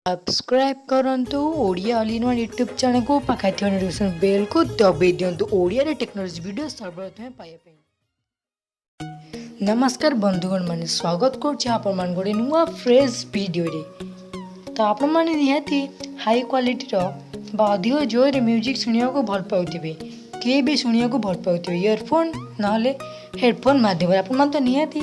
Subscribe करंतु Odia all in one YouTube channel को पाखा नोटिफिकेशन बेल को दबाई दिंतु ओडिया रे टेक्नोलॉजी वीडियो सर्वप्रथम पाइबा। नमस्कार बंधुगण माने स्वागत करछि आपण मान गोटे नुआ फ्रेश वीडियो रे। तो आपण माने निहाती हाई क्वालिटी रो बा अधिक जोर रे म्यूजिक सुनिया को भल पाउथिबे, के भी सुनिया को भल पाउथिबे ईयरफोन नाले हेडफोन माध्यम आपण मान तो निहाती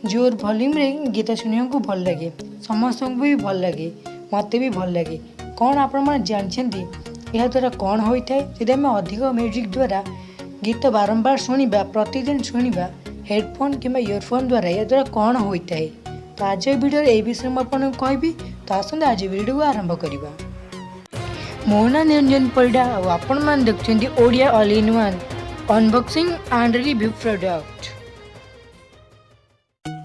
जोर वॉल्यूम रे गीत सुनिया को भल लगे, समस्त को भी भल लगे, मते भी भल लगे। कौन आपण माने जानछन्ती यह द्वारा कौन होइथाय जदि हम अधिक म्यूजिक द्वारा गीत बारंबार सुनिबा प्रतिदिन सुनिबा हेडफोन किंबा ईयरफोन द्वारा यह द्वारा कौन होइथाय। तो आज वीडियो ए विषय में आपन कहबी। तो आसंते आज वीडियो को आरंभ करिबा। मो ना निरंजन परिडा और आपण मान देखछन्ती Odia all in one unboxing and review product.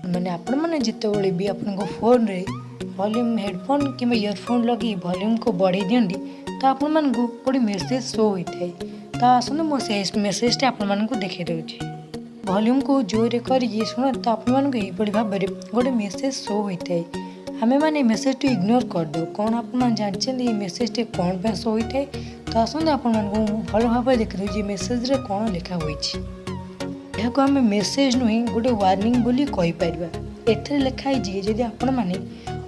माने आपण माने जितेबले भी आपन को फोन रे वॉल्यूम हेडफोन किंबा ईयरफोन लगी वॉल्यूम को बढ़ाई दियंती तो आपण मान को गोटे मेसेज शो होइथाय। तो आसंते मो से मेसेज आपण मान को देखै दउछि। वॉल्यूम को जोर करिए सुन तो आपण मान को एही पड़ी भाबरे गोटे मेसेज शो होइथाय। हमें माने मेसेज टू इग्नोर कर दो। कौन आपण मान जानछन ये मेसेज टे कौन पे शो होइथाय। तो आसंते आपण मान को भलो भाबरे देख दउछि मेसेज रे कौन लिखा होइछि। यह को हमें मेसेज नुहे गोटे वार्निंग बोली कहि परिबा। एथे लिखाई जे जदि आपण माने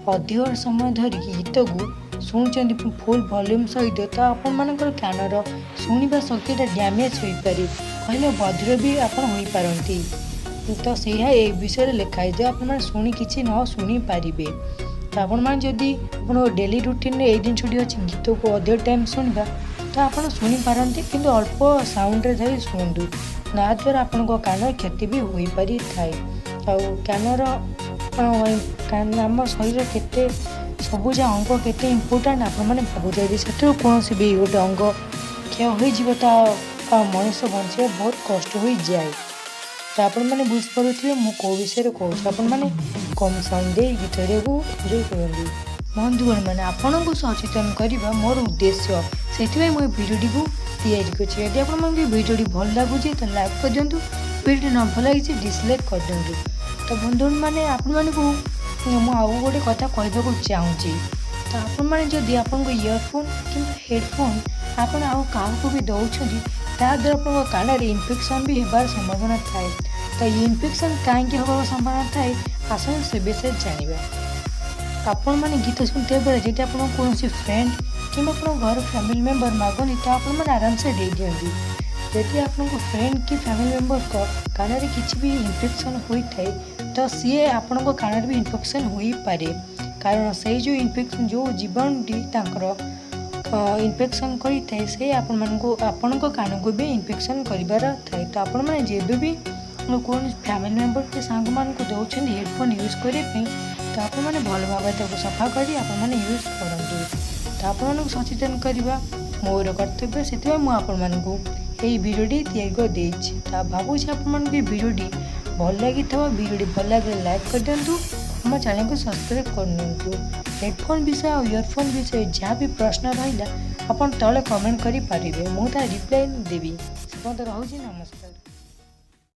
अधिक समय धरी गीत को शुणुंट फुल वॉल्यूम सहित तो आपण मानकर कानर शुणा शक्ति डैमेज हो पारे, कहले बधिर भी आपण हो पारती। तो सैया ए विषय लिखाई जो आप शुणी कि न शुणी पारे। तो आपण मैंने जदि डेली रुटीन ये जिनटी अच्छी गीत को अधिक टाइम शुणा तो आप शुणी पारती, किंतु अल्प साउंड रे धरी शुणु ना द्वारा आपण कान क्षति भी हो पारि थाए। कानर आम शरीर केते सबुजा अंग केते इम्पोर्टाट आपने भावुँ से कौन भी गोटे अंग क्षय हो तो मनीष बचे बहुत कष्ट हो जाए। तो आपण मैंने बुझीपे मुझे कौ विषय कहूँ आपण मैंने कम साउंड दे गीत को एंजॉय करूँ। बंधुगण मैंने आपण को सचेतन करने मोर उद्देश्य से मुझे भिडियो को तैयारी कर। आप भिडियो भल लगुच तो लाइक कर दिंतु, भिडियो न भल लगी डिसलाइक कर दिंतु। तो बंधुगण मैंने आपण मुझे गोटे कथा कहवाक चाहूँगी। तो आपण मैंने जदि आपको ईयरफोन कि हेडफोन आपण आउ क्या भी दौरान ताद्वारा आप कान इन्फेक्शन भी होबार संभावना थाए। तो इन्फेक्शन कहीं होबार संभावना थाए आसन से विषय जाना। आपण मैंने गीत शुणुते बेले जब आप कौन फ्रेंड कि घर फैमिली मेंबर मागनी तो आप आराम से दे दिंती। यदि आपको फ्रेंड कि फैमिली मेंबर को कान में किसी भी इन्फेक्शन होता है तो सी आपण कान भी इन्फेक्शन हो पारे, कारण से जो इन्फेक्शन जो जीवाणुटी इन्फेक्शन करें से आपण कान को भी इन्फेक्शन करार थाए। तो आपण मैंने जब भी कौन फैमिली मेंबर के सांग मान को दौरान हेडफोन यूज करने तो आप भल भाव सफा कर यूज करूँ। तो आप सचेतन करवा मोर कर्तव्य से मुझे भिडियोटी तैयारी कर। तो भावुँ आप भिडियोटी भल लगी भिडियोटी भल लगे लाइक कर दिंतु, आम चैनल को सब्सक्राइब कर। हेडफोन विषय और ईयरफोन विषय जहाँ भी प्रश्न रहा आप तले कमेंट करें, मुझे रिप्लाई देवी। रोचे नमस्कार।